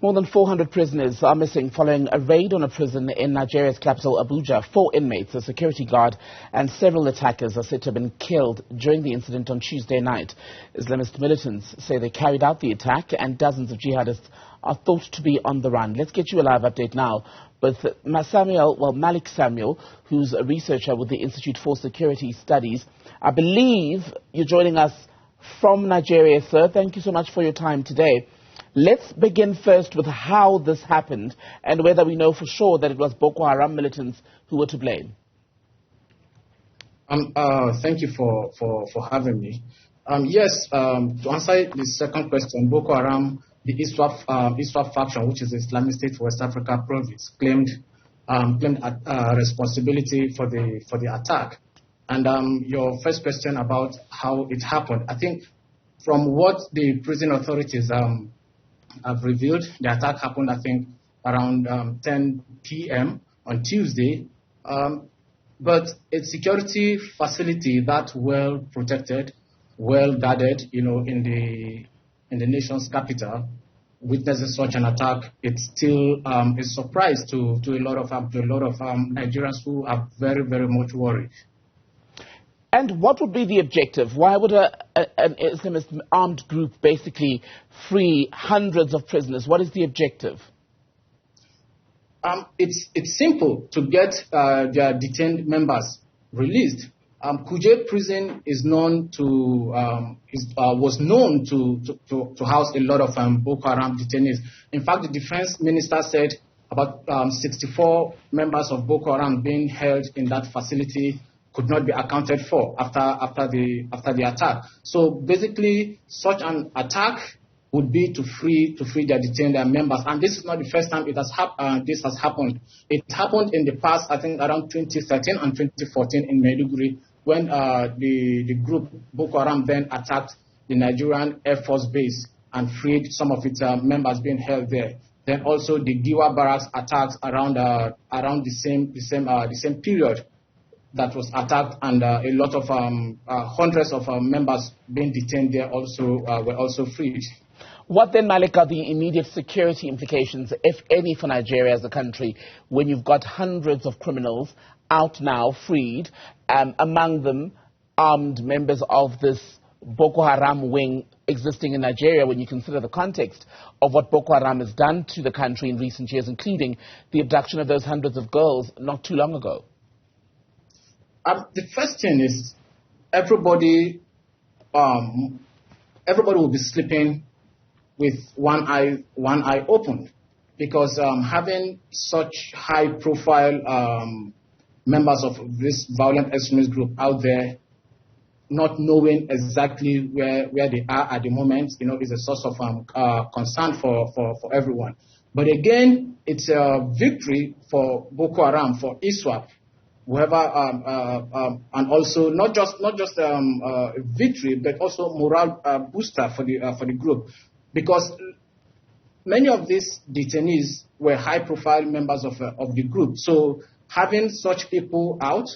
More than 400 prisoners are missing following a raid on a prison in Nigeria's capital, Abuja. 4 inmates, a security guard, and several attackers are said to have been killed during the incident on Tuesday night. Islamist militants say they carried out the attack and dozens of jihadists are thought to be on the run. Let's get you a live update now with Malik Samuel, who's a researcher with the Institute for Security Studies. I believe you're joining us from Nigeria, sir. Thank you so much for your time today. Let's begin first with how this happened and whether we know for sure that it was Boko Haram militants who were to blame. Thank you for having me. Yes, to answer the second question, Boko Haram, the ISWAP faction, which is the Islamic State for West Africa province, claimed responsibility for the attack. And your first question about how it happened, I think from what the prison authorities have revealed, the attack happened, I think, around 10 p.m. on Tuesday. But a security facility that well protected, well guarded, in the nation's capital, witnessing such an attack, it's still a surprise to a lot of Nigerians who are very, very much worried. And what would be the objective? Why would an Islamist armed group basically free hundreds of prisoners? What is the objective? It's simple to get their detained members released. Kuje prison is known was known to house a lot of Boko Haram detainees. In fact, the defense minister said about 64 members of Boko Haram being held in that facility could not be accounted for after the attack. So basically, such an attack would be to free their detained members. And this is not the first time this has happened. It happened in the past, I think around 2013 and 2014 in Maiduguri, when the group Boko Haram then attacked the Nigerian Air Force base and freed some of its members being held there. Then also the Giwa barracks attacks around the same period that was attacked, and a lot of hundreds of members being detained there were also freed. What then, Malik, are the immediate security implications, if any, for Nigeria as a country, when you've got hundreds of criminals out now, freed, among them armed members of this Boko Haram wing existing in Nigeria, when you consider the context of what Boko Haram has done to the country in recent years, including the abduction of those hundreds of girls not too long ago? The first thing is everybody will be sleeping with one eye open, because having such high-profile members of this violent extremist group out there, not knowing exactly where they are at the moment, is a source of concern for everyone. But again, it's a victory for Boko Haram, for ISWAP, whoever, and also not just victory, but also morale booster for the group, because many of these detainees were high-profile members of the group. So having such people out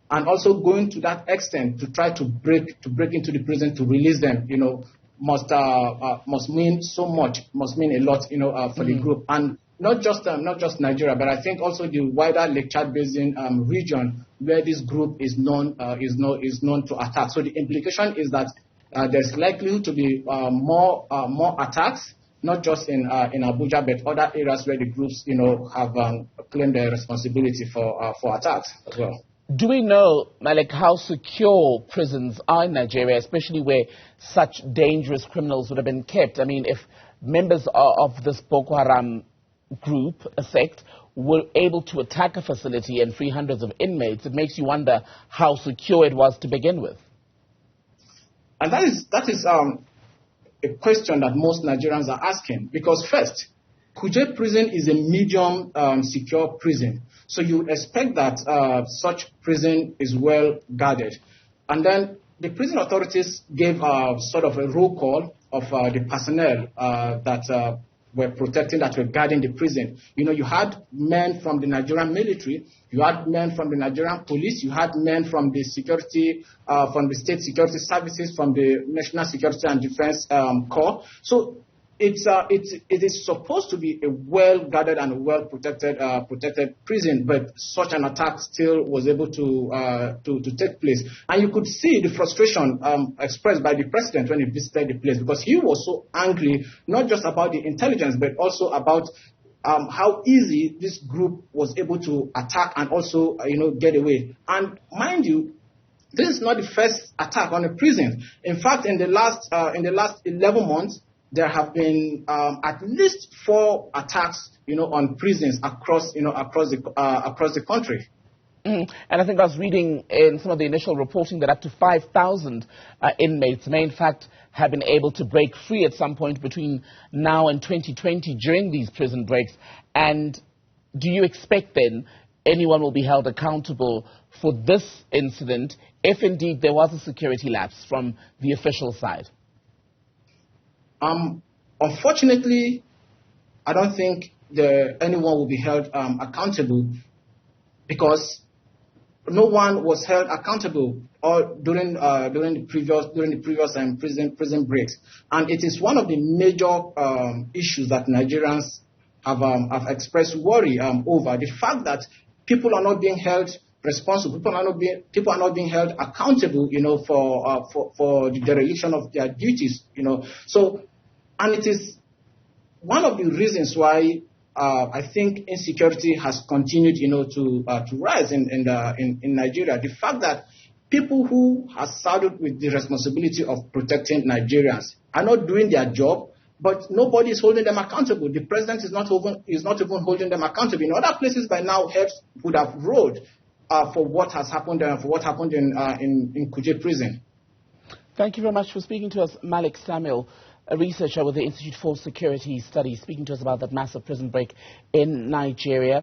and also going to that extent to try to break into the prison to release them, must mean so much, must mean a lot, for the group. And not just Nigeria, but I think also the wider Lake Chad Basin region, where this group is known to attack. So the implication is that there's likely to be more attacks, not just in Abuja, but other areas where the groups have claimed their responsibility for attacks as well. Do we know, Malik, how secure prisons are in Nigeria, especially where such dangerous criminals would have been kept? I mean, if members of this Boko Haram group, a sect, were able to attack a facility and free hundreds of inmates, it makes you wonder how secure it was to begin with. And that is a question that most Nigerians are asking, because first, Kuje prison is a medium secure prison, so you would expect that such prison is well guarded. And then the prison authorities gave sort of a roll call of the personnel that were protecting, that were guarding the prison. You had men from the Nigerian military, you had men from the Nigerian police, you had men from the security, from the state security services, from the National Security and Defense Corps. So it is supposed to be a well-guarded and well-protected prison, but such an attack still was able to take place. And you could see the frustration expressed by the president when he visited the place, because he was so angry, not just about the intelligence, but also about how easy this group was able to attack and also, get away. And mind you, this is not the first attack on a prison. In fact, in the last 11 months, there have been at least 4 attacks, on prisons across the country. And I think I was reading in some of the initial reporting that up to 5,000 inmates may in fact have been able to break free at some point between now and 2020 during these prison breaks. And do you expect then anyone will be held accountable for this incident if indeed there was a security lapse from the official side? Unfortunately, I don't think anyone will be held accountable, because no one was held accountable during the previous prison breaks, and it is one of the major issues that Nigerians have expressed worry over, the fact that people are not being held responsible. People are not being held accountable, for the dereliction of their duties, So, and it is one of the reasons why I think insecurity has continued, to rise in Nigeria. The fact that people who are saddled with the responsibility of protecting Nigerians are not doing their job, but nobody is holding them accountable. The president is not even holding them accountable. In other places by now, heads would have rolled for what has happened for what happened in Kuje prison. Thank you very much for speaking to us, Malik Samuel, a researcher with the Institute for Security Studies, speaking to us about that massive prison break in Nigeria.